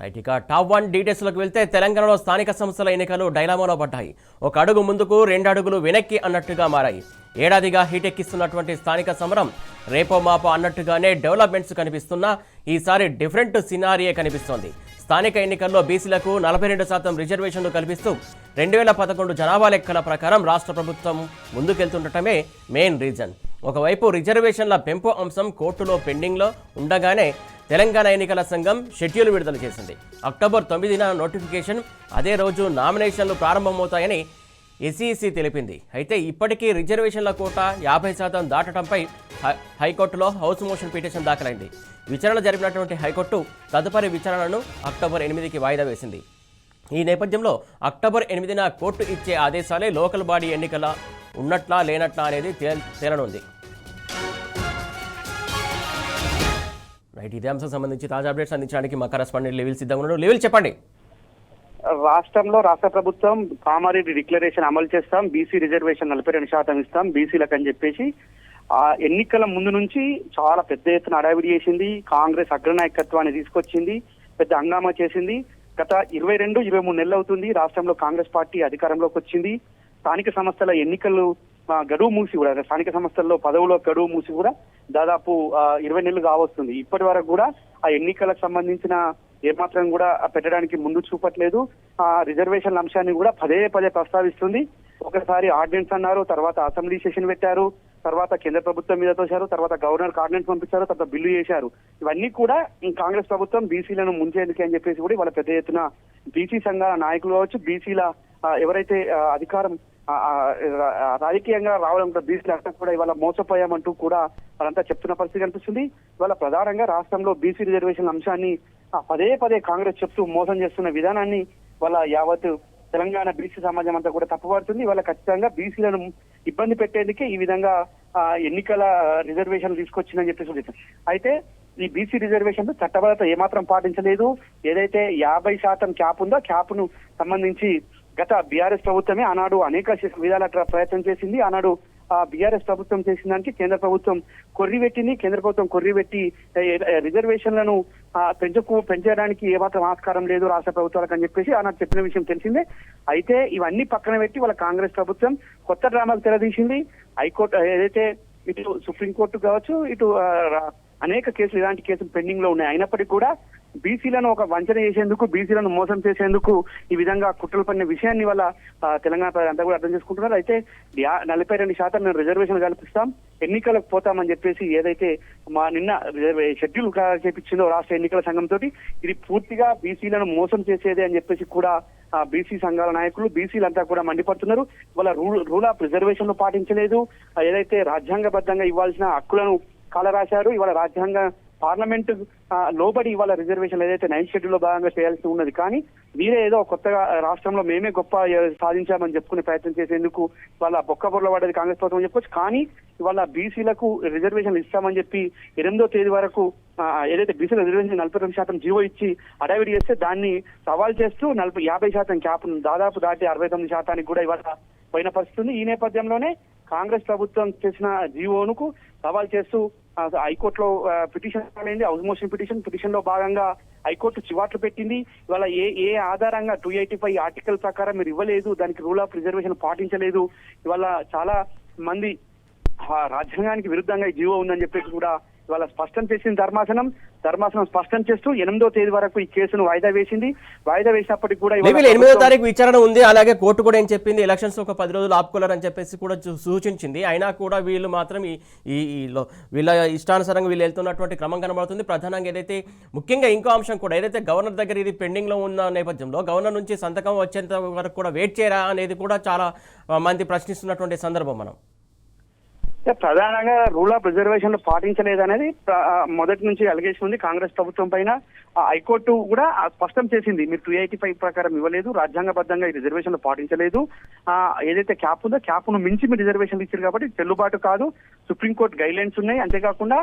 Right, ఇక top 1 డీటెయిల్స్లోకి వెళ్తే తెలంగాణలో స్థానిక సంస్థల ఎన్నికలు డైలామాలో పడ్డాయి. ఒక అడుగు ముందుకు 2 అడుగులు వెనక్కి అన్నట్టుగా మారాయి. ఏడాదిగా హీటెక్కిస్తున్నటువంటి స్థానిక సమరం రేపో మాపో అన్నట్టుగానే డెవలప్మెంట్స్ కనిపిస్తున్నా ఈసారి డిఫరెంట్ సినారియే కనిపిస్తోంది. స్థానిక ఎన్నికల్లో బీసీలకు 42% రిజర్వేషన్లు కల్పిస్తూ 2011 జనాభా లెక్కల ప్రకారం రాష్ట్ర ప్రభుత్వం ముందుకెళ్తుండటమే మెయిన్ రీజన్. ఒకవైపు రిజర్వేషన్ల పెంపు అంశం కోర్టులో పెండింగ్లో ఉండగానే తెలంగాణ ఎన్నికల సంఘం షెడ్యూల్ విడుదల చేసింది. అక్టోబర్ 9న నోటిఫికేషన్, అదే రోజు నామినేషన్లు ప్రారంభమవుతాయని ఎస్ఈసీ తెలిపింది. అయితే ఇప్పటికీ రిజర్వేషన్ల కోట 50% దాటడంపై హైకోర్టులో హౌస్ మోషన్ పిటిషన్ దాఖలైంది. విచారణ జరిపినటువంటి హైకోర్టు తదుపరి విచారణను అక్టోబర్ 8కి వాయిదా వేసింది. ఈ నేపథ్యంలో అక్టోబర్ 8న కోర్టు ఇచ్చే ఆదేశాలే లోకల్ బాడీ ఎన్నికల ఉన్నట్లా లేనట్లా అనేది తేలనుంది. రైట్, ఇదే అంశం సంబంధించి తాజా అప్డేట్స్ అందించడానికి మా కరెస్పాండెంట్ లెవిల్ సిద్ధంగా ఉన్నాడు. లెవిల్, చెప్పండి. రాష్ట్రంలో రాష్ట్ర ప్రభుత్వం కామారెడ్డి డిక్లరేషన్ అమలు చేస్తాం, బీసీ రిజర్వేషన్ 42% ఇస్తాం బీసీలకు అని చెప్పేసి ఆ ఎన్నికల ముందు నుంచి చాలా పెద్ద ఎత్తున హడావిడి చేసింది. కాంగ్రెస్ అగ్రనాయకత్వాన్ని తీసుకొచ్చింది, పెద్ద హంగామా చేసింది. గత 22-23 నెలలు అవుతుంది రాష్ట్రంలో కాంగ్రెస్ పార్టీ అధికారంలోకి వచ్చింది. స్థానిక సంస్థల ఎన్నికలు గడువు మూసి కూడా, స్థానిక సంస్థల్లో పదవులో గడువు మూసి కూడా దాదాపు 20 నెలలు కావస్తుంది. ఇప్పటి వరకు కూడా ఆ ఎన్నికలకు సంబంధించిన ఏమాత్రం కూడా పెట్టడానికి ముందు చూపట్లేదు. ఆ రిజర్వేషన్ల అంశాన్ని కూడా పదే ప్రస్తావిస్తుంది. ఒకసారి ఆర్డినెన్స్ అన్నారు, తర్వాత అసెంబ్లీ సెషన్ పెట్టారు, తర్వాత కేంద్ర ప్రభుత్వం మీద తోశారు, తర్వాత గవర్నర్ ఆర్డినెన్స్ పంపించారు, తర్వాత బిల్లు చేశారు. ఇవన్నీ కూడా కాంగ్రెస్ ప్రభుత్వం బీసీలను ముంచేందుకే అని చెప్పేసి కూడా వాళ్ళ పెద్ద ఎత్తున బీసీ సంఘాల నాయకులు కావచ్చు, బీసీల ఎవరైతే అధికారం రాజకీయంగా రావడం బీసీలు అంతా కూడా ఇవాళ మోసపోయామంటూ కూడా వాళ్ళంతా చెప్తున్న పరిస్థితి కనిపిస్తుంది. ఇవాళ ప్రధానంగా రాష్ట్రంలో బీసీ రిజర్వేషన్ అంశాన్ని పదే కాంగ్రెస్ చెప్తూ మోసం చేస్తున్న విధానాన్ని వాళ్ళ యావత్ తెలంగాణ బీసీ సమాజం అంతా కూడా తప్పుపడుతుంది. వాళ్ళ ఖచ్చితంగా బీసీలను ఇబ్బంది పెట్టేందుకే ఈ విధంగా ఎన్నికల రిజర్వేషన్ తీసుకొచ్చిందని చెప్పేసి. అయితే ఈ బీసీ రిజర్వేషన్ చట్టబద్ధత ఏమాత్రం పాటించలేదు. ఏదైతే 50% క్యాప్ ఉందో క్యాప్ను సంబంధించి గత బీఆర్ఎస్ ప్రభుత్వమే ఆనాడు అనేక విధాల ప్రయత్నం చేసింది. ఆనాడు బీఆర్ఎస్ ప్రభుత్వం చేసిన దానికి కేంద్ర ప్రభుత్వం కొర్రిపెట్టింది. కేంద్ర ప్రభుత్వం కొర్రిపెట్టి రిజర్వేషన్లను పెంచడానికి ఏమాత్రం ఆస్కారం లేదు రాష్ట్ర ప్రభుత్వాలకు అని చెప్పేసి ఆనాడు చెప్పిన విషయం తెలిసిందే. అయితే ఇవన్నీ పక్కన పెట్టి వాళ్ళ కాంగ్రెస్ ప్రభుత్వం కొత్త డ్రామాకు తెరదీసింది. హైకోర్టు ఏదైతే ఇటు సుప్రీంకోర్టు కావచ్చు, ఇటు అనేక కేసులు ఇలాంటి కేసులు పెండింగ్ లో ఉన్నాయి. అయినప్పటికీ కూడా బీసీలను ఒక వంచన చేసేందుకు, బీసీలను మోసం చేసేందుకు ఈ విధంగా కుట్రలు పడిన విషయాన్ని వల్ల తెలంగాణ ప్రజలంతా కూడా అర్థం చేసుకుంటున్నారు. అయితే 42% మేము రిజర్వేషన్ కల్పిస్తాం, ఎన్నికలకు పోతామని చెప్పేసి ఏదైతే నిన్న షెడ్యూల్ చేపించిందో రాష్ట్ర ఎన్నికల సంఘంతో, ఇది పూర్తిగా బీసీలను మోసం చేసేదే అని చెప్పేసి కూడా బీసీ సంఘాల నాయకులు, బీసీలంతా కూడా మండిపడుతున్నారు. వాళ్ళ రూల్ ఆఫ్ రిజర్వేషన్ పాటించలేదు. ఏదైతే రాజ్యాంగబద్ధంగా ఇవ్వాల్సిన హక్కులను కాలరాశారు. ఇవాళ రాజ్యాంగ పార్లమెంట్ లోబడి ఇవాళ రిజర్వేషన్ ఏదైతే 9th షెడ్యూల్ లో భాగంగా చేయాల్సి ఉన్నది, కానీ మీరే ఏదో కొత్తగా రాష్ట్రంలో మేమే గొప్ప సాధించామని చెప్పుకునే ప్రయత్నం చేసేందుకు వాళ్ళ బొక్కబొర్ల పడ్డది కాంగ్రెస్ ప్రభుత్వం చెప్పొచ్చు. కానీ ఇవాళ బీసీలకు రిజర్వేషన్లు ఇస్తామని చెప్పి 8వ తేదీ వరకు ఏదైతే బీసీ రిజర్వేషన్ 42% జీవో ఇచ్చి అడావిడి చేస్తే దాన్ని సవాల్ చేస్తూ 50% క్యాప్ దాదాపు దాటి 69% కూడా ఇవాళ పోయిన పరిస్థితి ఉంది. ఈ నేపథ్యంలోనే కాంగ్రెస్ ప్రభుత్వం చేసిన జీవోనుకు సవాల్ చేస్తూ హైకోర్టులో పిటిషన్ అయింది, హౌస్ మోషన్ పిటిషన్ లో భాగంగా హైకోర్టు చివాట్లు పెట్టింది. ఇవాళ ఏ ఆధారంగా 285 ఆర్టికల్ ప్రకారం మీరు ఇవ్వలేదు, దానికి రూల్ ఆఫ్ రిజర్వేషన్ పాటించలేదు, ఇవాళ చాలా మంది రాజ్యాంగానికి విరుద్ధంగా ఈ జీవో ఉందని చెప్పేసి కూడా ఇవాళ స్పష్టం చేసింది ధర్మాసనం స్పష్టం చేస్తూ 8వ తేదీ వరకు ఈ కేసును వాయిదా వేసింది. వాయిదా వేసినప్పటికీ కూడా 8వ తారీఖు విచారణ ఉంది. అలాగే కోర్టు కూడా ఏం చెప్పింది, ఎలక్షన్స్ ఒక 10 రోజులు ఆపుకోలేరని చెప్పేసి కూడా సూచించింది. అయినా కూడా వీళ్ళు మాత్రం వీళ్ళ ఇష్టానుసారంగా వీళ్ళు వెళ్తున్నటువంటి క్రమం కనబడుతుంది. ప్రధానంగా ఏదైతే ముఖ్యంగా ఇంకో అంశం కూడా ఏదైతే గవర్నర్ దగ్గర ఇది పెండింగ్ లో ఉన్న నేపథ్యంలో గవర్నర్ నుంచి సంతకం వచ్చేంత వరకు కూడా వెయిట్ చేయరా అనేది కూడా చాలా మంది ప్రశ్నిస్తున్నటువంటి సందర్భం మనం. ప్రధానంగా రూల్ ఆఫ్ రిజర్వేషన్ పాటించలేదనేది మొదటి నుంచి అలిగేషన్ ఉంది కాంగ్రెస్ ప్రభుత్వం పైన. హైకోర్టు కూడా స్పష్టం చేసింది, మీరు 285 ప్రకారం ఇవ్వలేదు, రాజ్యాంగబద్ధంగా ఈ రిజర్వేషన్లు పాటించలేదు, ఏదైతే క్యాప్ ఉందో క్యాప్ను మించి మీరు రిజర్వేషన్లు ఇచ్చారు కాబట్టి చెల్లుబాటు కాదు, సుప్రీంకోర్టు గైడ్ లైన్స్ ఉన్నాయి, అంతేకాకుండా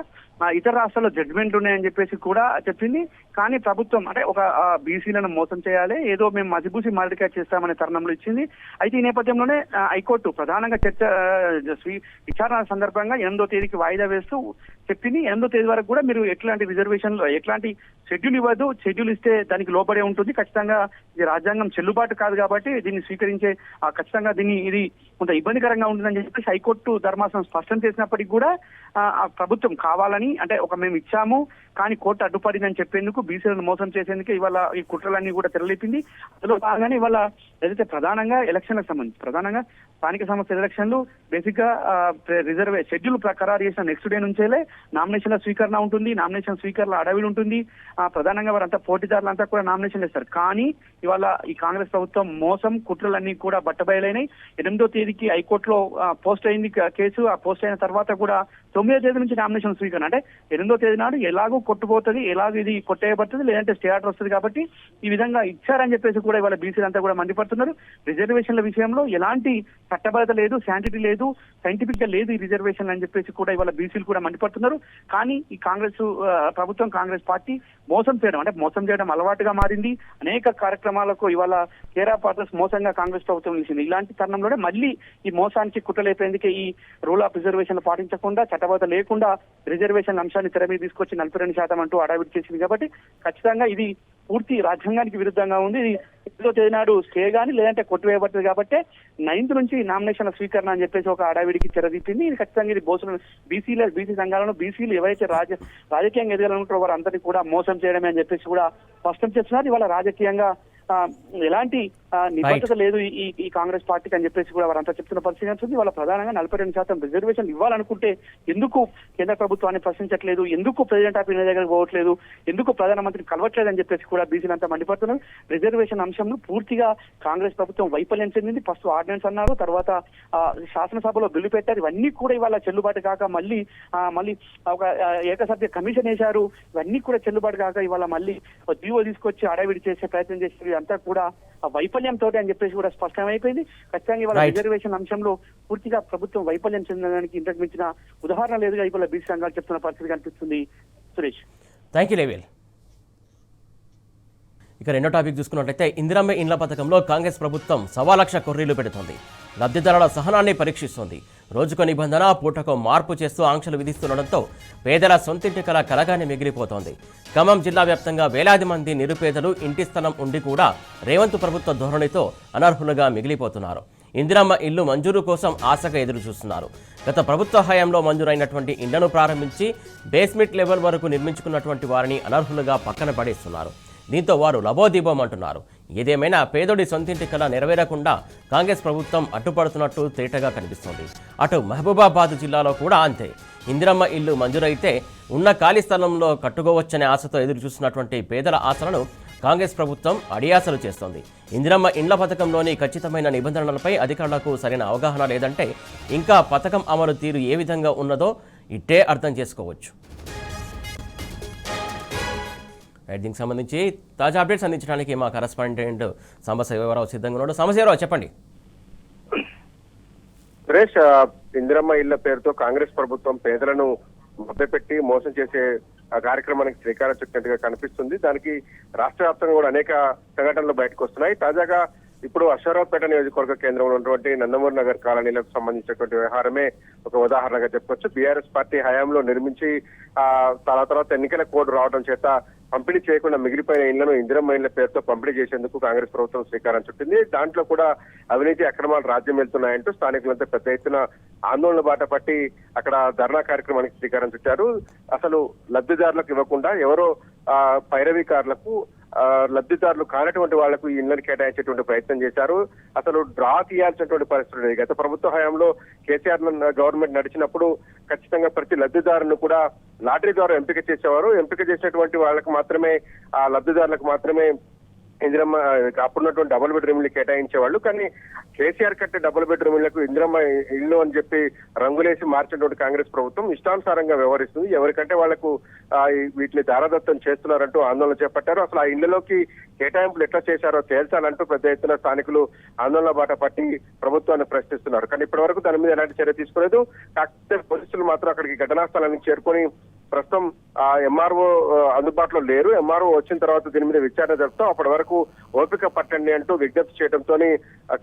ఇతర రాష్ట్రాల్లో జడ్జిమెంట్లు ఉన్నాయని చెప్పేసి కూడా చెప్పింది. కానీ ప్రభుత్వం అంటే ఒక బీసీలను మోసం చేయాలి, ఏదో మేము మసిబూసి మాదిరిగా చేస్తామనే తరుణంలో ఇచ్చింది. అయితే ఈ నేపథ్యంలోనే హైకోర్టు ప్రధానంగా విచారణ సందర్భంగా 8వ తేదీకి వాయిదా వేస్తూ చెప్పింది. 8వ తేదీ వరకు కూడా మీరు ఎట్లాంటి రిజర్వేషన్లు ఎట్లాంటి షెడ్యూల్ ఇవ్వదు, షెడ్యూల్ ఇస్తే దానికి లోపడే ఉంటుంది. ఖచ్చితంగా ఇది రాజ్యాంగం చెల్లుబాటు కాదు కాబట్టి దీన్ని స్వీకరించే ఖచ్చితంగా ఇది కొంత ఇబ్బందికరంగా ఉంటుందని చెప్పేసి హైకోర్టు ధర్మాసనం స్పష్టం చేసినప్పటికీ కూడా ఆ ప్రభుత్వం కావాలని అంటే మేము ఇచ్చాము కానీ కోర్టు అడ్డుపడిందని చెప్పేందుకు బీసీలను మోసం చేసేందుకు ఇవాళ ఈ కుట్రలన్నీ కూడా తెరలేపింది. అందులో భాగంగానే ఇవాళ ఏదైతే ప్రధానంగా ఎలక్షన్లకు సంబంధించి ప్రధానంగా స్థానిక సంస్థల ఎలక్షన్లు బేసిక్ గా షెడ్యూల్ ఖరారు చేసిన నెక్స్ట్ డే నుంచేలే నామినేషన్ల స్వీకరణ ఉంటుంది. నామినేషన్ స్వీకరణ అడవిలు ఉంటుంది. ప్రధానంగా వారంతా పోటీదారులంతా కూడా నామినేషన్ చేస్తారు. కానీ ఇవాళ ఈ కాంగ్రెస్ ప్రభుత్వం మోసం కుట్రలన్నీ కూడా బట్టబయలైనాయి. 8వ తేదీకి హైకోర్టులో పోస్ట్ అయింది కేసు. ఆ పోస్ట్ అయిన తర్వాత కూడా 9వ తేదీ నుంచి నామినేషన్ స్వీకరణ అంటే 8వ తేదీ నాడు ఎలాగో కొట్టుపోతుంది, ఎలాగో ఇది కొట్టేయబడుతుంది, లేదంటే స్టే ఆర్డర్ వస్తుంది. కాబట్టి ఈ విధంగా ఇచ్చారని చెప్పేసి కూడా ఇవాళ బీసీలంతా కూడా మండిపడుతున్నారు. రిజర్వేషన్ల విషయంలో ఎలాంటి చట్టబద్ధత లేదు, శాంటిటీ లేదు, సైంటిఫిక్ గా లేదు ఈ రిజర్వేషన్ అని చెప్పేసి కూడా ఇవాళ బీసీలు కూడా మండిపడుతున్నారు. కానీ ఈ కాంగ్రెస్ ప్రభుత్వం కాంగ్రెస్ పార్టీ మోసం చేయడం అలవాటుగా మారింది. అనేక కార్యక్రమాలకు ఇవాళ కేరా పార్టర్స్ మోసంగా కాంగ్రెస్ ప్రభుత్వం నిలిచింది. ఇలాంటి తరుణంలోనే మళ్ళీ ఈ మోసానికి కుట్రలేపేందుకే ఈ రూల్ ఆఫ్ రిజర్వేషన్ పాటించకుండా చట్టబద్ధత లేకుండా రిజర్వేషన్ అంశాన్ని తెర మీద తీసుకొచ్చి 42% అంటూ అడావిడి చేసింది. కాబట్టి ఖచ్చితంగా ఇది పూర్తి రాజ్యాంగానికి విరుద్ధంగా ఉంది. ఇది 8వ తేదీ నాడు స్టే గానీ లేదంటే కొట్టివేయబడుతుంది. కాబట్టి 9th నుంచి నామినేషన్ల స్వీకరణ అని చెప్పేసి ఒక అడావిడికి తెరదిప్పింది. ఇది ఖచ్చితంగా ఇది బీసీ సంఘాలను బీసీలు ఎవరైతే రాజకీయంగా ఎదగాలనుకుంటారో వారు అందరినీ కూడా మోసం చేయడమే అని చెప్పేసి కూడా స్పష్టం చేస్తున్నారు. ఇవాళ రాజకీయంగా ఎలాంటి నిబద్ధత లేదు ఈ కాంగ్రెస్ పార్టీకి అని చెప్పేసి కూడా వారంతా చెప్తున్న పరిస్థితి ఉంటుంది. వాళ్ళ ప్రధానంగా 42% రిజర్వేషన్ ఇవ్వాలనుకుంటే ఎందుకు కేంద్ర ప్రభుత్వాన్ని ప్రశ్నించట్లేదు, ఎందుకు ప్రెసిడెంట్ ఆఫ్ ఇండియా దగ్గరకు పోవట్లేదు, ఎందుకు ప్రధానమంత్రిని కలవట్లేదు అని చెప్పేసి కూడా బీసీలంతా మండిపడుతున్నారు. రిజర్వేషన్ అంశంలో పూర్తిగా కాంగ్రెస్ ప్రభుత్వం వైఫల్యం చెందింది. ఫస్ట్ ఆర్డినెన్స్ అన్నారు, తర్వాత శాసనసభలో బిల్లు పెట్టారు. ఇవన్నీ కూడా ఇవాళ చెల్లుబాటు కాక మళ్ళీ ఒక ఏకసభ్య కమిషన్ వేశారు. ఇవన్నీ కూడా చెల్లుబాటు కాక ఇవాళ మళ్ళీ జీవో తీసుకొచ్చి అడవిడి చేసే ప్రయత్నం చేసి అంతా కూడా వైఫల్యంతో అని చెప్పేసి కూడా స్పష్టమైపోయింది. ఖచ్చితంగా ఇవాళ రిజర్వేషన్ అంశంలో పూర్తిగా ప్రభుత్వం వైఫల్యం చెందడానికి ఇంతకు మించిన ఉదాహరణ లేదుగా ఇవాళ బీసీ సంఘాలు చెప్తున్న పరిస్థితి కనిపిస్తుంది. సురేష్, థ్యాంక్ యూ లేవేల్. ఇక రెండో టాపిక్ చూసుకున్నట్లయితే ఇందిరమ్మ ఇండ్ల పథకంలో కాంగ్రెస్ ప్రభుత్వం 1,00,000 కొర్రీలు పెడుతోంది. లబ్ధిదారుల సహనాన్ని పరీక్షిస్తోంది. రోజుకో నిబంధన, పూటకో మార్పు చేస్తూ ఆంక్షలు విధిస్తుండటంతో పేదల సొంతింటి కల కలగానే మిగిలిపోతోంది. ఖమ్మం జిల్లా వ్యాప్తంగా వేలాది మంది నిరుపేదలు ఇంటి స్థలం ఉండి కూడా రేవంత్ ప్రభుత్వ ధోరణితో అనర్హులుగా మిగిలిపోతున్నారు. ఇందిరమ్మ ఇల్లు మంజూరు కోసం ఆశగా ఎదురు చూస్తున్నారు. గత ప్రభుత్వ హయాంలో మంజూరైనటువంటి ఇళ్లను ప్రారంభించి బేస్మెంట్ లెవెల్ వరకు నిర్మించుకున్నటువంటి వారిని అనర్హులుగా పక్కన పడేస్తున్నారు. దీంతో వారు లబోదీబోమంటున్నారు. ఏదేమైనా పేదోడి సొంతింటి కల నెరవేరకుండా కాంగ్రెస్ ప్రభుత్వం అడ్డుపడుతున్నట్టు తేటగా కనిపిస్తోంది. అటు మహబూబాబాద్ జిల్లాలో కూడా అంతే. ఇందిరమ్మ ఇల్లు మంజూరైతే ఉన్న ఖాళీ స్థలంలో కట్టుకోవచ్చనే ఆశతో ఎదురు చూస్తున్నటువంటి పేదల ఆశలను కాంగ్రెస్ ప్రభుత్వం అడియాసలు చేస్తోంది. ఇందిరమ్మ ఇండ్ల పథకంలోని ఖచ్చితమైన నిబంధనలపై అధికారులకు సరైన అవగాహన లేదంటే ఇంకా పథకం అమలు తీరు ఏ విధంగా ఉన్నదో ఇట్టే అర్థం చేసుకోవచ్చు. దీనికి సంబంధించి తాజా అప్డేట్స్ అందించడానికి మా కరెస్పాండెంట్ సాంబశివరావు సిద్ధంగా ఉన్నాడు. సాంబశివరావు, చెప్పండి. సురేష్, ఇందిరమ్మ ఇళ్ల పేరుతో కాంగ్రెస్ ప్రభుత్వం పేదలను మభ్యపెట్టి మోసం చేసే కార్యక్రమానికి శ్రీకారం చుట్టినట్టుగా కనిపిస్తుంది. దానికి రాష్ట్ర వ్యాప్తంగా కూడా అనేక సంఘటనలు బయటకు వస్తున్నాయి. తాజాగా ఇప్పుడు అశ్వారావుపేట నియోజకవర్గ కేంద్రంలో ఉన్నటువంటి నందమూరి నగర్ కాలనీలకు సంబంధించినటువంటి వ్యవహారమే ఒక ఉదాహరణగా చెప్పొచ్చు. బీఆర్ఎస్ పార్టీ హయాంలో నిర్మించి తర్వాత ఎన్నికల కోడ్ రావడం చేత పంపిణీ చేయకుండా మిగిలిపోయిన ఇళ్లను ఇందిరమ్మ ఇళ్ల పేరుతో పంపిణీ చేసేందుకు కాంగ్రెస్ ప్రభుత్వం శ్రీకారం చుట్టింది. దాంట్లో కూడా అవినీతి అక్రమాలు రాజ్యం వెళ్తున్నాయంటూ స్థానికులంతా పెద్ద ఎత్తున ఆందోళన బాట పట్టి అక్కడ ధర్నా కార్యక్రమానికి శ్రీకారం చుట్టారు. అసలు లబ్ధిదారులకు ఇవ్వకుండా ఎవరో పైరవీకారులకు లబ్ధిదారులు కానటువంటి వాళ్లకు ఈ ఇళ్లను కేటాయించేటువంటి ప్రయత్నం చేశారు. అసలు డ్రా తీయాల్సినటువంటి పరిస్థితులు గత ప్రభుత్వ హయాంలో కేసీఆర్ గవర్నమెంట్ నడిచినప్పుడు ఖచ్చితంగా ప్రతి లబ్ధిదారులను కూడా లాటరీ ద్వారా ఎంపిక చేసేవారు. ఎంపిక చేసినటువంటి వాళ్ళకు మాత్రమే ఆ లబ్ధిదారులకు మాత్రమే ఇందిరమ్మ అప్పుడున్నటువంటి డబుల్ బెడ్రూమ్ ఇల్లు కేటాయించేవాళ్ళు. కానీ కేసీఆర్ కట్టే డబుల్ బెడ్రూమ్ ఇళ్లకు ఇందిరమ్మ ఇల్లు అని చెప్పి రంగులేసి మార్చినటువంటి కాంగ్రెస్ ప్రభుత్వం ఇష్టానుసారంగా వ్యవహరిస్తుంది. ఎవరికంటే వాళ్లకు వీటిని దారదత్తం చేస్తున్నారంటూ ఆందోళన చేపట్టారు. అసలు ఆ ఇళ్లలోకి కేటాయింపులు ఎట్లా చేశారో తేల్చాలంటూ పెద్ద ఎత్తున స్థానికులు ఆందోళన బాట పట్టి ప్రభుత్వాన్ని ప్రశ్నిస్తున్నారు. కానీ ఇప్పటి వరకు దాని మీద ఎలాంటి చర్య తీసుకోలేదు. కాకపోతే పోలీసులు మాత్రం అక్కడికి ఘటనా స్థలానికి చేరుకొని ప్రస్తుతం ఎంఆర్ఓ అందుబాటులో లేరు. ఎంఆర్ఓ వచ్చిన తర్వాత దీని మీద విచారణ జరుపుతాం, అప్పటి వరకు ఓపిక పట్టండి అంటూ విజ్ఞప్తి చేయడంతో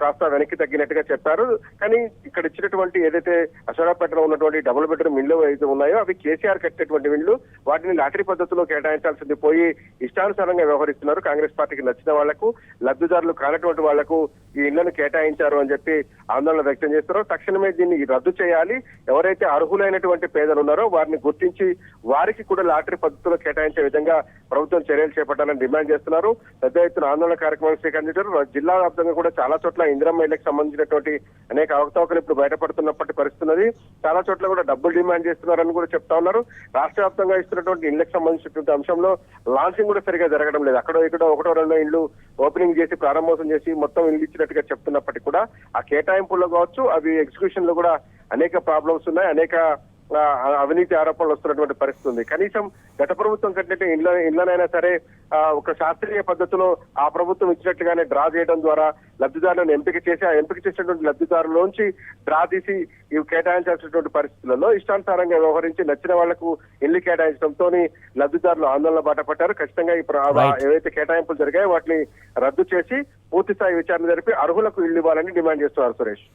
కాస్త వెనక్కి తగ్గినట్టుగా చెప్పారు. కానీ ఇక్కడ ఇచ్చినటువంటి ఏదైతే అశోరాపేటలో ఉన్నటువంటి డబుల్ బెడ్రూమ్ ఇళ్లు అయితే ఉన్నాయో అవి కేసీఆర్ కట్టినటువంటి ఇళ్లు, వాటిని లాటరీ పద్ధతిలో కేటాయించాల్సింది పోయి ఇష్టానుసారంగా వ్యవహరిస్తున్నారు. కాంగ్రెస్ పార్టీకి నచ్చిన వాళ్లకు, లబ్ధిదారులు కానటువంటి వాళ్లకు ఈ ఇళ్లను కేటాయించారు అని చెప్పి ఆందోళన వ్యక్తం చేస్తున్నారు. తక్షణమే దీన్ని రద్దు చేయాలి. ఎవరైతే అర్హులైనటువంటి పేదలు ఉన్నారో వారిని గుర్తించి వారికి కూడా లాటరీ పద్ధతిలో కేటాయించే విధంగా ప్రభుత్వం చర్యలు చేపట్టాలని డిమాండ్ చేస్తున్నారు. పెద్ద ఎత్తున ఆందోళన కార్యక్రమాలు స్వీకరించారు. జిల్లా వ్యాప్తంగా కూడా చాలా చోట్ల ఇందిరమ్మ ఇళ్లకు సంబంధించినటువంటి అనేక అవకతవకలు ఇప్పుడు బయటపడుతున్నప్పటి పరిస్థితున్నది. చాలా చోట్ల కూడా డబ్బులు డిమాండ్ చేస్తున్నారని కూడా చెప్తా ఉన్నారు. రాష్ట్ర వ్యాప్తంగా ఇస్తున్నటువంటి ఇళ్లకు సంబంధించినటువంటి అంశంలో లాంచింగ్ కూడా సరిగా జరగడం లేదు. అక్కడో ఇక్కడో ఒకటో రెండో ఇళ్లు ఓపెనింగ్ చేసి ప్రారంభోత్సవం చేసి మొత్తం ఇల్లు ఇచ్చినట్టుగా చెప్తున్నప్పటికీ కూడా ఆ కేటాయింపుల్లో కావచ్చు, అవి ఎగ్జిక్యూషన్ లో కూడా అనేక ప్రాబ్లమ్స్ ఉన్నాయి, అనేక అవినీతి ఆరోపణలు వస్తున్నటువంటి పరిస్థితి ఉంది. కనీసం గత ప్రభుత్వం కట్టినట్టు ఇళ్లనైనా సరే ఒక శాస్త్రీయ పద్ధతిలో ఆ ప్రభుత్వం ఇచ్చినట్టుగానే డ్రా చేయడం ద్వారా లబ్ధిదారులను ఎంపిక చేసి ఆ ఎంపిక చేసినటువంటి లబ్ధిదారులోంచి డ్రా తీసి ఇవి కేటాయించాల్సినటువంటి పరిస్థితులలో ఇష్టానుసారంగా వ్యవహరించి నచ్చిన వాళ్లకు ఇల్లు కేటాయించడంతో లబ్ధిదారులు ఆందోళన బాట పట్టారు. ఖచ్చితంగా ఏవైతే కేటాయింపులు జరిగాయో వాటిని రద్దు చేసి పూర్తి స్థాయి విచారణ జరిపి అర్హులకు ఇల్లు ఇవ్వాలని డిమాండ్ చేస్తున్నారు. Suresh,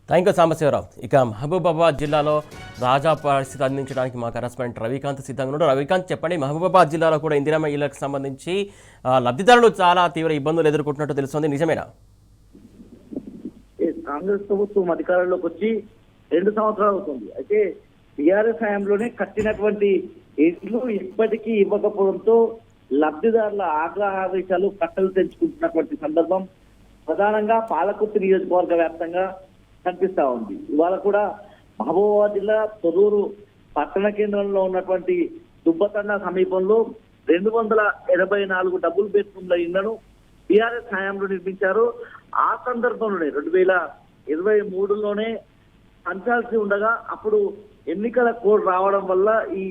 thank you Sambasivarao. ఇక మహబూబాబాద్ జిల్లాలో తాజా పరిస్థితి అందించడానికి మా కరెస్పాండెంట్ రవికాంత్ సిద్ధంగా ఉన్నాడు. రవికాంత్, చెప్పండి, మహబూబాబాద్ జిల్లాలో కూడా ఇందిరమ్మ ఇళ్లకు సంబంధించి లబ్ధిదారులు చాలా తీవ్ర ఇబ్బందులు ఎదుర్కొంటున్నట్టు తెలుస్తుంది, నిజమేనా? కాంగ్రెస్ ప్రభుత్వం అధికారంలోకి వచ్చి 2 సంవత్సరాలు అవుతుంది. అయితే టీఆర్ఎస్ హయాంలోనే కట్టినటువంటి ఇళ్లు ఇప్పటికీ ఇవ్వకపోవడంతో లబ్ధిదారుల ఆగ్రహావేశాలు కట్టలు తెంచుకుంటున్నటువంటి సందర్భం ప్రధానంగా పాలకుర్తి నియోజకవర్గ వ్యాప్తంగా కనిపిస్తా ఉంది. ఇవాళ కూడా మహబూబాబాద్ జిల్లా తొర్రూరు పట్టణ కేంద్రంలో ఉన్నటువంటి దుబ్బతండ సమీపంలో 284 డబుల్ బెడ్రూమ్ల ఇళ్లను టీఆర్ఎస్ హయాంలో నిర్మించారు. ఆ సందర్భంలోనే 2023లోనే పంచాల్సి ఉండగా అప్పుడు ఎన్నికల కోడ్ రావడం వల్ల ఈ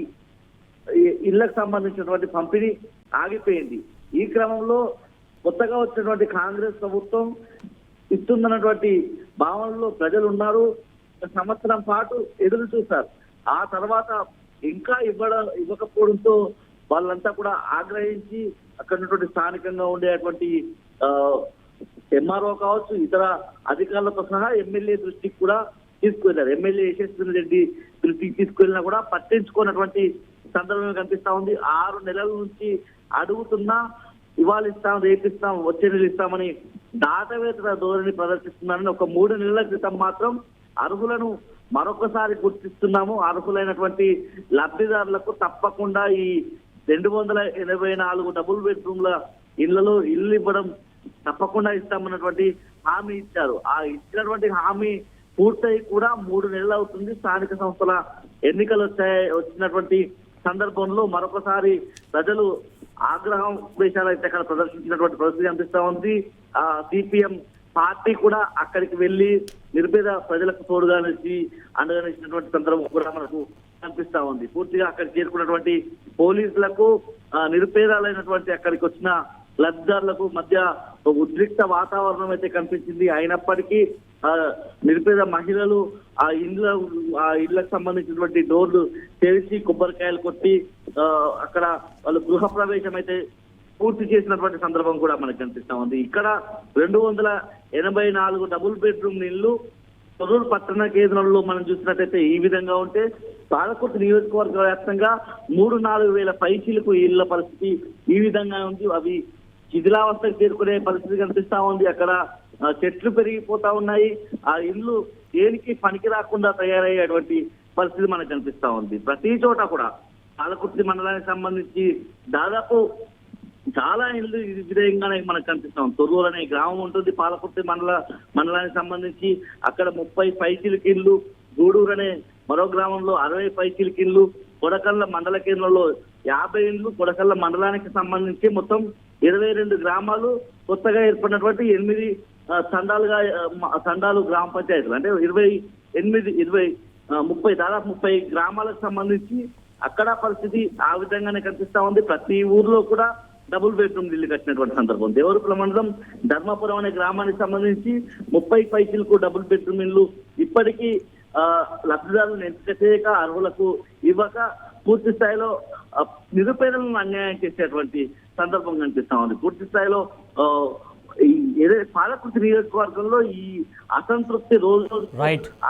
ఇళ్లకు సంబంధించినటువంటి పంపిణీ ఆగిపోయింది. ఈ క్రమంలో కొత్తగా వచ్చినటువంటి కాంగ్రెస్ ప్రభుత్వం ఇస్తుందన్నటువంటి భావనలో ప్రజలు ఉన్నారు. సంవత్సరం పాటు ఎదురు చూశారు. ఆ తర్వాత ఇంకా ఇవ్వకపోవడంతో వాళ్ళంతా కూడా ఆగ్రహించి అక్కడ ఉన్నటువంటి స్థానికంగా ఉండేటువంటి ఎంఆర్ఓ కావచ్చు, ఇతర అధికారులతో సహా ఎమ్మెల్యే దృష్టికి కూడా తీసుకువెళ్లారు. ఎమ్మెల్యే యశస్విని రెడ్డి దృష్టికి తీసుకువెళ్ళినా కూడా పట్టించుకున్నటువంటి సందర్భం కనిపిస్తా ఉంది. 6 నెలల నుంచి అడుగుతున్నా ఇవాళ ఇస్తాం, రేపు ఇస్తాం, వచ్చే నెలలు ఇస్తామని దాటవేతల ధోరణి ప్రదర్శిస్తున్నారని ఒక 3 నెలల క్రితం మాత్రం అర్హులను మరొకసారి గుర్తిస్తున్నాము, అర్హులైనటువంటి లబ్ధిదారులకు తప్పకుండా ఈ 284 డబుల్ బెడ్రూమ్ల ఇళ్లలో ఇల్లు ఇవ్వడం తప్పకుండా ఇస్తామన్నటువంటి హామీ ఇచ్చారు. ఆ ఇచ్చినటువంటి హామీ పూర్తయి కూడా 3 నెలలు అవుతుంది. స్థానిక సంస్థల ఎన్నికలు వచ్చినటువంటి సందర్భంలో మరొకసారి ప్రజలు ఆగ్రహం వేషాలు అయితే అక్కడ ప్రదర్శించినటువంటి పరిస్థితి కనిపిస్తా ఉంది. సిపిఎం పార్టీ కూడా అక్కడికి వెళ్లి నిర్భేద ప్రజలకు తోడుగా నిలిచి అండగా నిలిచినటువంటి సందర్భం కూడా మనకు కనిపిస్తా ఉంది. పూర్తిగా అక్కడికి చేరుకున్నటువంటి పోలీసులకు నిరుపేదాలైనటువంటి అక్కడికి వచ్చిన లబ్ధిదారులకు మధ్య ఉద్రిక్త వాతావరణం అయితే కనిపించింది. అయినప్పటికీ నిరుపేద మహిళలు ఆ ఇళ్లకు సంబంధించినటువంటి డోర్లు తెరిచి కొబ్బరికాయలు కొట్టి అక్కడ వాళ్ళు గృహ ప్రవేశం అయితే పూర్తి చేసినటువంటి సందర్భం కూడా మనకు కనిపిస్తా ఉంది. ఇక్కడ 284 డబుల్ బెడ్రూమ్ ఇళ్లు తొర్రూరు పట్టణ కేంద్రంలో మనం చూసినట్టయితే ఈ విధంగా ఉంటే పాలకుర్తి నియోజకవర్గ వ్యాప్తంగా 3-4 వేల పైచీలకు ఇళ్ల పరిస్థితి ఈ విధంగా ఉంది. అవి శిథిలావస్థకు చేరుకునే పరిస్థితి కనిపిస్తా ఉంది. అక్కడ చెట్లు పెరిగిపోతా ఉన్నాయి. ఆ ఇల్లు దేనికి పనికి రాకుండా తయారయ్యేటువంటి పరిస్థితి మనకు కనిపిస్తా ఉంది. ప్రతి చోట కూడా పాలకుర్తి మండలానికి సంబంధించి దాదాపు చాలా ఇల్లు విధంగానే మనకు కనిపిస్తాం. తొర్రూరు అనే గ్రామం ఉంటుంది పాలకుర్తి మండలానికి సంబంధించి. అక్కడ 30 పైచీలకి ఇల్లు, గూడూరు అనే మరో గ్రామంలో 60 పైచీలకి ఇల్లు, కొడకళ్ళ మండల కేంద్రంలో 50 ఇల్లు, కొడకళ్ళ మండలానికి సంబంధించి మొత్తం 22 గ్రామాలు, కొత్తగా ఏర్పడినటువంటి 8 తండాలు గ్రామ పంచాయతీలు అంటే 30 దాదాపు 30 గ్రామాలకు సంబంధించి అక్కడ పరిస్థితి ఆ విధంగానే కనిపిస్తా ఉంది. ప్రతి ఊర్లో కూడా డబుల్ బెడ్రూమ్ ఇల్లు కట్టినటువంటి సందర్భం. దేవరపుల మండలం ధర్మపురం అనే గ్రామానికి సంబంధించి 30 పైచీలకు డబుల్ బెడ్రూమ్ ఇల్లు ఇప్పటికీ లబ్ధిదారులను ఎంపిక చేయక అర్హులకు ఇవ్వక పూర్తి స్థాయిలో నిరుపేదలను అన్యాయం చేసేటువంటి సందర్భం కనిపిస్తా ఉంది. పూర్తి స్థాయిలో ఏదైతే పాలకుర్తి నియోజకవర్గంలో ఈ అసంతృప్తి రోజు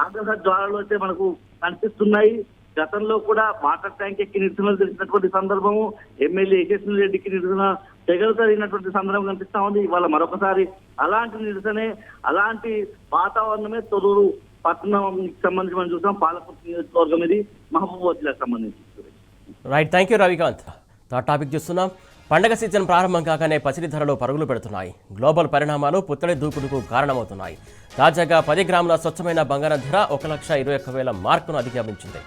ఆగ్రహ జ్వాలలు అయితే మనకు కనిపిస్తున్నాయి. గతంలో కూడా వాటర్ ట్యాంక్ ఎక్కి నిరసనలు తెలిసినటువంటి సందర్భము, ఎమ్మెల్యే యశస్వి రెడ్డికి నిరసన తెగలు జరిగినటువంటి సందర్భం కనిపిస్తా ఉంది. ఇవాళ మరొకసారి అలాంటి నిరసనే, అలాంటి వాతావరణమే తొర్రూరు పట్టణానికి సంబంధించి మనం చూసాం. పాలకుర్తి నియోజకవర్గం ఇది మహబూబాబాద్ జిల్లాకు సంబంధించి. Right, thank you Ravikanth. Topic చూస్తున్నాం. పండగ సీజన్ ప్రారంభం కాగానే పసిడి ధరలు పరుగులు పెడుతున్నాయి. గ్లోబల్ పరిణామాలు పుత్తడి దూకుడుకు కారణమవుతున్నాయి. తాజాగా 10 గ్రాముల స్వచ్ఛమైన బంగారం ధర 1,21,000 మార్కును అధిగమించింది.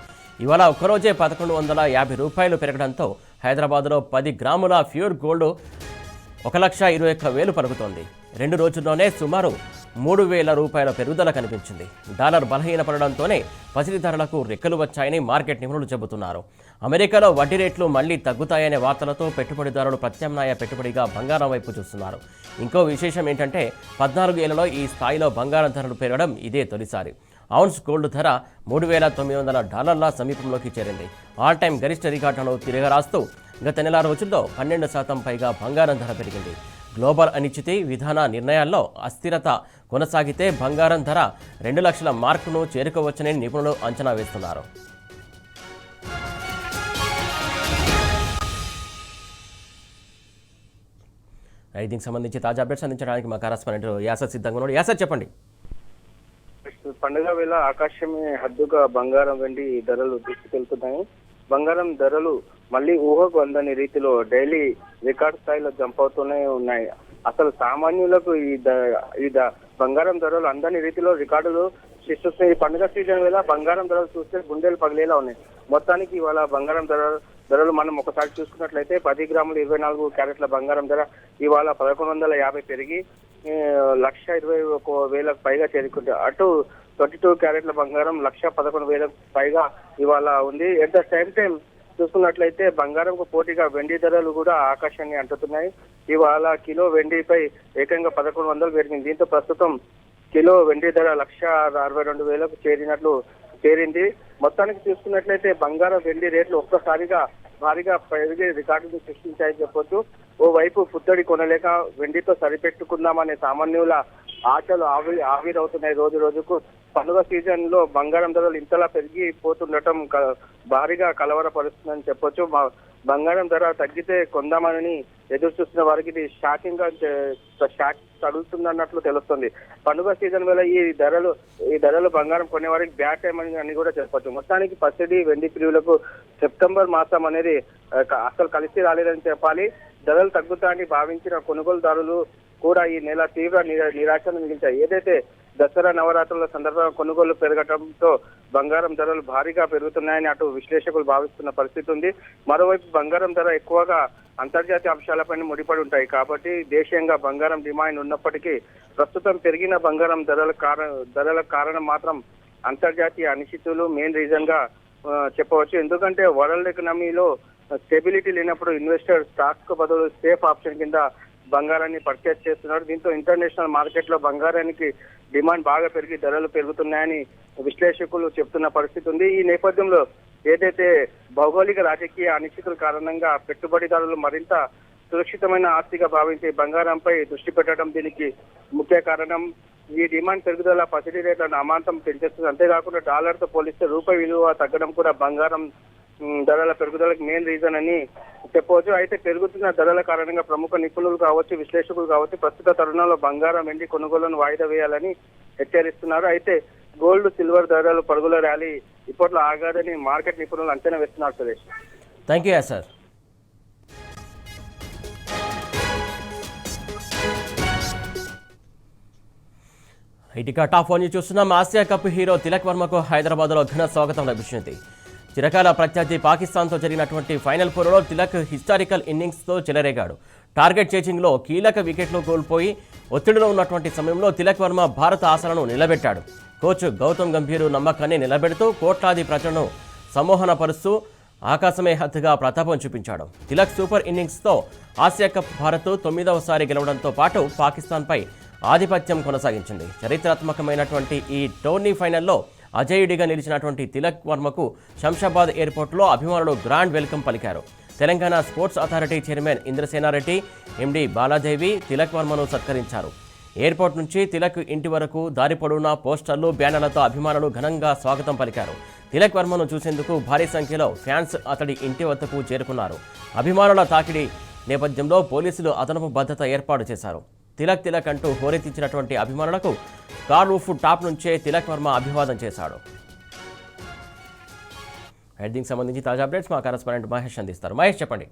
ఇవాళ ఒక్కరోజే 1,150 రూపాయలు పెరగడంతో హైదరాబాద్లో 10 గ్రాముల ప్యూర్ గోల్డ్ 1,21,000 పలుకుతోంది. 2 రోజుల్లోనే సుమారు 3,000 రూపాయల పెరుగుదల కనిపించింది. డాలర్ బలహీనపడడంతోనే పసిడి ధరలకు రెక్కలు వచ్చాయని మార్కెట్ నిపుణులు చెబుతున్నారు. అమెరికాలో వడ్డీ రేట్లు మళ్లీ తగ్గుతాయనే వార్తలతో పెట్టుబడిదారులు ప్రత్యామ్నాయ పెట్టుబడిగా బంగారం వైపు చూస్తున్నారు. ఇంకో విశేషం ఏంటంటే 14 ఏళ్లలో ఈ స్థాయిలో బంగారం ధరలు పెరగడం ఇదే తొలిసారి. ఔన్స్ గోల్డ్ ధర $3,900 సమీపంలోకి చేరింది. ఆల్ టైమ్ గరిష్ట రికార్డును తిరగరాస్తూ గత నెల రోజుల్లో 12% పైగా బంగారం ధర పెరిగింది. గ్లోబల్ అనిశ్చితి విధాన నిర్ణయాల్లో అస్థిరత కొనసాగితే బంగారం ధర 2 లక్షల మార్కును చేరుకోవచ్చని నిపుణులు అంచనా వేస్తున్నారు. దీనికి సంబంధించి తాజా అప్డేట్స్ అందించడానికి మా కరెస్పాండెంట్ యాసర్ సిద్ధంగా ఉన్నాడు. యాసర్, చెప్పండి. పండుగ వేళ ఆకాశమే హద్దుగా బంగారం వెండి ధరలు దూసుకెళ్తున్నాయి. బంగారం ధరలు మళ్ళీ ఊహకు అందని రీతిలో డైలీ రికార్డ్ స్థాయిలో జంప్ అవుతూనే ఉన్నాయి. అసలు సామాన్యులకు ఈ బంగారం ధరలు అందని రీతిలో రికార్డులు సృష్టిస్తున్నాయి. ఈ పండుగ సీజన్ వేళ బంగారం ధరలు చూస్తే గుండెలు పగిలేలా ఉన్నాయి. మొత్తానికి ఇవాళ బంగారం ధరలు మనం ఒకసారి చూసుకున్నట్లయితే 10 గ్రాములు 24 క్యారెట్ల బంగారం ధర ఇవాళ 1,150 పెరిగి 1,21,000 పైగా చేరుకుంది. అటు 22 క్యారెట్ల బంగారం 1,11,000 పైగా ఇవాళ ఉంది. ఎట్ ద సేమ్ టైం చూసుకున్నట్లయితే బంగారంకు పోటీగా వెండి ధరలు కూడా ఆకాశాన్ని అంటుతున్నాయి. ఇవాళ కిలో వెండిపై ఏకంగా 1,100 పెరిగింది. దీంతో ప్రస్తుతం కిలో వెండి ధర 1,62,000 చేరింది. మొత్తానికి చూసుకున్నట్లయితే బంగారం వెండి రేట్లు ఒక్కసారిగా భారీగా పెరిగి రికార్డును సృష్టించాయని చెప్పొచ్చు. ఓవైపు పుత్తడి కొనలేక వెండితో సరిపెట్టుకుందామనే సామాన్యుల ఆశలు ఆవిరవుతున్నాయి. రోజు రోజుకు పండుగ సీజన్ లో బంగారం ధరలు ఇంతలా పెరిగిపోతుండటం భారీగా కలవరపరుస్తుందని చెప్పొచ్చు. బంగారం ధర తగ్గితే కొందామని ఎదురు చూస్తున్న వారికి ఇది షాక్ తగులుతుందన్నట్లు తెలుస్తుంది. పండుగ సీజన్ వేళ ఈ ధరలు బంగారం కొనే వారికి బ్యాడ్ టైం అని కూడా చెప్పొచ్చు. మొత్తానికి పసిడి వెండి ప్రియులకు సెప్టెంబర్ మాసం అనేది అసలు కలిసి రాలేదని చెప్పాలి. ధరలు తగ్గుతాయని భావించిన కొనుగోలుదారులు కూడా ఈ నెల తీవ్ర నిరాశను మిగిల్చాయి. ఏదైతే దసరా నవరాత్రుల సందర్భంగా కొనుగోలు పెరగడంతో బంగారం ధరలు భారీగా పెరుగుతున్నాయని అటు విశ్లేషకులు భావిస్తున్న పరిస్థితి ఉంది. మరోవైపు బంగారం ధర ఎక్కువగా అంతర్జాతీయ అంశాలపైన ముడిపడి ఉంటాయి కాబట్టి దేశీయంగా బంగారం డిమాండ్ ఉన్నప్పటికీ ప్రస్తుతం పెరిగిన బంగారం ధరల కారణం మాత్రం అంతర్జాతీయ అనిశ్చితులు మెయిన్ రీజన్ గా చెప్పవచ్చు. ఎందుకంటే వరల్డ్ ఎకనామీలో స్టెబిలిటీ లేనప్పుడు ఇన్వెస్టర్ స్టాక్స్ కు బదులు సేఫ్ ఆప్షన్ కింద బంగారాన్ని పర్చేస్ చేస్తున్నారు. దీంతో ఇంటర్నేషనల్ మార్కెట్ లో బంగారానికి డిమాండ్ బాగా పెరిగి ధరలు పెరుగుతున్నాయని విశ్లేషకులు చెప్తున్న పరిస్థితి ఉంది. ఈ నేపథ్యంలో ఏదైతే భౌగోళిక రాజకీయ అనిశ్చితుల కారణంగా పెట్టుబడిదారులు మరింత సురక్షితమైన ఆస్తిగా భావించే బంగారంపై దృష్టి పెట్టడం దీనికి ముఖ్య కారణం. ఈ డిమాండ్ పెరుగుదల పసిడి రేట్లను అమాంతం పెంచేస్తుంది. అంతేకాకుండా డాలర్ తో పోలిస్తే రూపాయి విలువ తగ్గడం కూడా బంగారం ధరల పెరుగుదలకు మెయిన్ రీజన్ అని చెప్పవచ్చు. అయితే పెరుగుతున్న ధరల కారణంగా ప్రముఖ నిపుణులు కావచ్చు, విశ్లేషకులు కావచ్చు ప్రస్తుత తరుణంలో బంగారం వెండి కొనుగోలును వాయిదా వేయాలని హెచ్చరిస్తున్నారు. అయితే గోల్డ్ సిల్వర్ ధరలు పరుగుల ర్యాలీ ఇప్పట్లో ఆగాదని మార్కెట్ నిపుణులు అంచనా వేస్తున్నారు. Suresh, thank you sir. ఇటుక టాప్ 1 చూస్తున్నాం. ఆసియా కప్ హీరో తిలక్ వర్మకు హైదరాబాద్లో ఘన స్వాగతం లభించింది. చిరకాల ప్రత్యర్థి పాకిస్తాన్తో జరిగినటువంటి ఫైనల్ పోరులో తిలక్ హిస్టారికల్ ఇన్నింగ్స్తో చెలరేగాడు. టార్గెట్ చేజింగ్లో కీలక వికెట్లు కోల్పోయి ఒత్తిడిలో ఉన్నటువంటి సమయంలో తిలక్ వర్మ భారత ఆశలను నిలబెట్టాడు. కోచ్ గౌతమ్ గంభీర్ నమ్మకాన్ని నిలబెడుతూ కోట్లాది ప్రజలను సమ్మోహనపరుస్తూ ఆకాశమే హద్దుగా ప్రతాపం చూపించాడు. తిలక్ సూపర్ ఇన్నింగ్స్తో ఆసియా కప్ భారత్ 9వసారి గెలవడంతో పాటు పాకిస్తాన్పై ఆధిపత్యం కొనసాగించింది. చరిత్రాత్మకమైనటువంటి ఈ టోర్నీ ఫైనల్లో అజేయుడిగా నిలిచినటువంటి తిలక్ వర్మకు శంషాబాద్ ఎయిర్పోర్ట్లో అభిమానులు గ్రాండ్ వెల్కమ్ పలికారు. Telangana sports authority chairman Indrasena Reddy, MD Bala Devi Tilak వర్మను సత్కరించారు. ఎయిర్పోర్ట్ నుంచి తిలక్ ఇంటి వరకు దారి పొడవునా పోస్టర్లు, బ్యానర్లతో అభిమానులు ఘనంగా స్వాగతం పలికారు. తిలక్ వర్మను చూసేందుకు భారీ సంఖ్యలో ఫ్యాన్స్ అతడి ఇంటి వద్దకు చేరుకున్నారు. అభిమానుల తాకిడి నేపథ్యంలో పోలీసులు అదనపు భద్రత ఏర్పాటు చేశారు. తిలక్ తిలక్ అంటూ హోరెత్తించినటువంటి అభిమానులకు కార్ రూఫ్ టాప్ నుంచే తిలక్ వర్మ అభివాదం చేశాడు. దీనికి సంబంధించి తాజా అప్డేట్స్ మా కరెస్పాండెంట్ మహేష్ అందిస్తారు. మహేష్, చెప్పండి.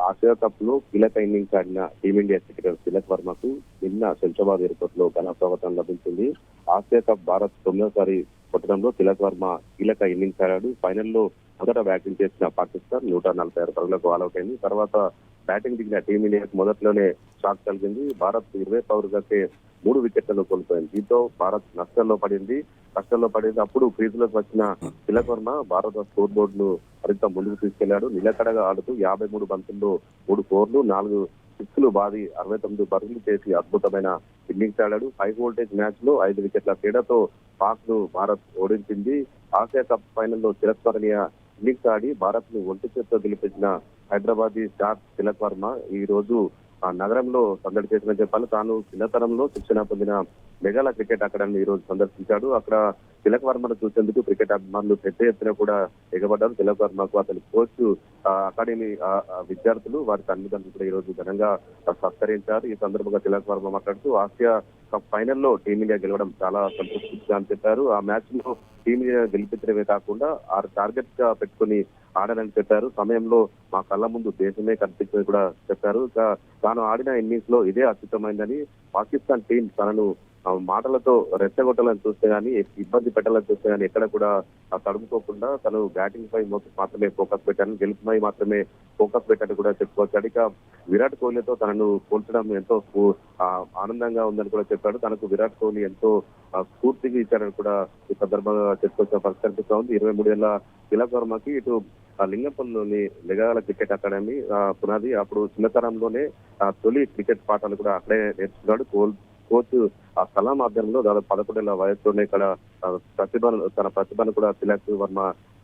ఆసియా కప్ లో కీలక ఇన్నింగ్స్ ఆడిన టీమిండియా క్రికెటర్ తిలక్ వర్మకు నిన్న శంషాబాద్ ఎయిర్పోర్ట్ లో ఘన స్వాగతం లభించింది. ఆసియా కప్ భారత్ 9వ కొట్టడంలో తిలక్ వర్మ కీలక ఇన్నింగ్స్ ఆడాడు. ఫైనల్లో మొదట బ్యాటింగ్ చేసిన పాకిస్తాన్ 146 పరుగులకు ఆల్అౌట్ అయింది. తర్వాత బ్యాటింగ్ దిగిన టీమిండియాకు మొదట్లోనే షాక్ కలిగింది. భారత్ 20 పరుగులకే 3 వికెట్లను కోల్పోయింది. దీంతో భారత్ కష్టంలో పడింది. అప్పుడు క్రీజులకు వచ్చిన తిలక్ వర్మ భారత స్కోర్ బోర్డు ను మరింత ముందుకు తీసుకెళ్లాడు. నిలకడగా ఆడుతూ 53 బంతుల్లో 3 4లు 4 6లు బాది 69 పరుగులు చేసి అద్భుతమైన ఇన్నింగ్స్ ఆడాడు. హై వోల్టేజ్ మ్యాచ్ లో 5 వికెట్ల తేడాతో పాక్ ను భారత్ ఓడించింది. ఆసియా కప్ ఫైనల్లో చిరస్మరణీయ ఇన్నింగ్స్ ఆడి భారత్ ను ఒంటి చేత్తో గెలిపించిన హైదరాబాదీ స్టార్ తిలక్ వర్మ ఈ రోజు ఆ నగరంలో సందడి చేసిన చెప్పాలి. తాను చిన్నతనంలో శిక్షణ పొందిన మెగాల క్రికెట్ అకాడమీ ఈ రోజు సందర్శించాడు. అక్కడ తిలక్ వర్మను చూసేందుకు క్రికెట్ అభిమానులు పెద్ద ఎత్తున కూడా ఎగబడ్డారు. తిలక్ వర్మకు అతని కోచ్, అకాడమీ విద్యార్థులు, వారి తల్లిదండ్రులు కూడా ఈ రోజు ఘనంగా సత్కరించారు. ఈ సందర్భంగా తిలక్ వర్మ మాట్లాడుతూ ఆసియా కప్ ఫైనల్లో టీమిండియా గెలవడం చాలా సంతృప్తిగా అని చెప్పారు. ఆ మ్యాచ్ లో టీమిండియా గెలిపించడమే కాకుండా 6 టార్గెట్స్ గా పెట్టుకుని ఆడాలని చెప్పారు. సమయంలో మా కళ్ళ ముందు దేశమే కనిపించిందని కూడా చెప్పారు. తాను ఆడిన ఇన్నింగ్స్ లో ఇదే అత్యుత్తమైందని, పాకిస్తాన్ టీం తనను మాటలతో రెచ్చగొట్టాలని చూస్తే గానీ, ఇబ్బంది పెట్టాలని చూస్తే గానీ ఎక్కడ కూడా తడుముకోకుండా తను బ్యాటింగ్ పై మాత్రమే ఫోకస్ పెట్టాను, గెలుపుపై మాత్రమే ఫోకస్ పెట్టాలని కూడా చెప్పుకోవచ్చు. ఇక విరాట్ కోహ్లీతో తనను పోల్చడం ఎంతో ఆనందంగా ఉందని కూడా చెప్పాడు. తనకు విరాట్ కోహ్లీ ఎంతో స్ఫూర్తిగా ఇచ్చారని కూడా ఈ సందర్భంగా చెప్పుకోవాల్సిన పరిస్థితి కనిపిస్తా ఉంది. 23 ఏళ్ల తిలక్ వర్మకి ఇటు లింగంపల్లిలోని మెగాల క్రికెట్ అకాడమీ పునాది. అప్పుడు చిన్నతనంలోనే తొలి క్రికెట్ పాఠాలు కూడా అక్కడే నేర్చుకున్నాడు. కోచ్ ఆ స్థలం ఆధ్వర్యంలో దాదాపు 11 ఏళ్ల వయసులోనే ఇక్కడ తన ప్రతిభను కూడా తిలక్ వర్మ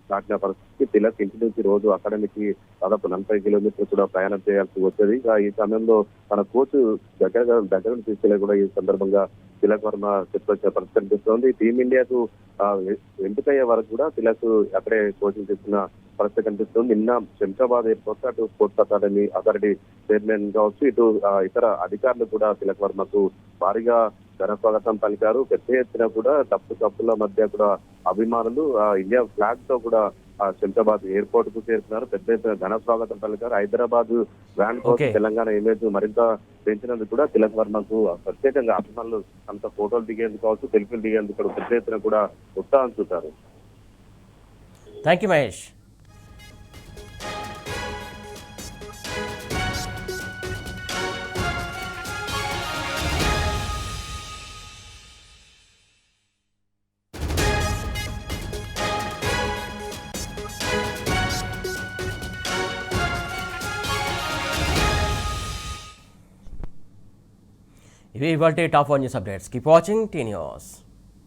దాటిన పరిస్థితి. తిలక్ ఇంటి నుంచి రోజు అకాడమీకి దాదాపు 40 కిలోమీటర్లు కూడా ప్రయాణం చేయాల్సి వచ్చేది. ఈ సమయంలో తన కోచ్ దగ్గర తీసుకెళ్లే కూడా ఈ సందర్భంగా తిలక్ వర్మ చెప్పొచ్చే పరిస్థితి కనిపిస్తోంది. టీమిండియాకు ఎంపికయ్యే వరకు కూడా తిలక్ అక్కడే కోచింగ్ తీసుకున్న పరిస్థితి కనిపిస్తుంది. నిన్న శంషాబాద్ ఎయిర్పోర్ట్ అటు స్పోర్ట్స్ అథారిటీ చైర్మన్ కావచ్చు, ఇటు ఇతర అధికారులు కూడా తిలక్ వర్మకు భారీగా ఘన స్వాగతం పలికారు. పెద్ద ఎత్తున కూడా తప్పుల మధ్య కూడా అభిమానులు ఇండియా ఫ్లాగ్ తో కూడా శంషాబాద్ ఎయిర్పోర్ట్ కు చేరుకున్నారు. పెద్ద ఎత్తున ఘన స్వాగతం పలికారు. హైదరాబాద్ బ్రాండ్ కోసం తెలంగాణ ఇమేజ్ మరింత పెంచినందుకు కూడా తిలక్ వర్మకు ప్రత్యేకంగా అభిమానులు అంత ఫోటోలు దిగేందుకు కావచ్చు, సెల్ఫీలు దిగేందుకు కూడా పెద్ద ఎత్తున కూడా ఉత్సాహం చూపారు. Thank you Mahesh. ఇవి ఇవాల్టి top 1 news updates. Keep watching tea news.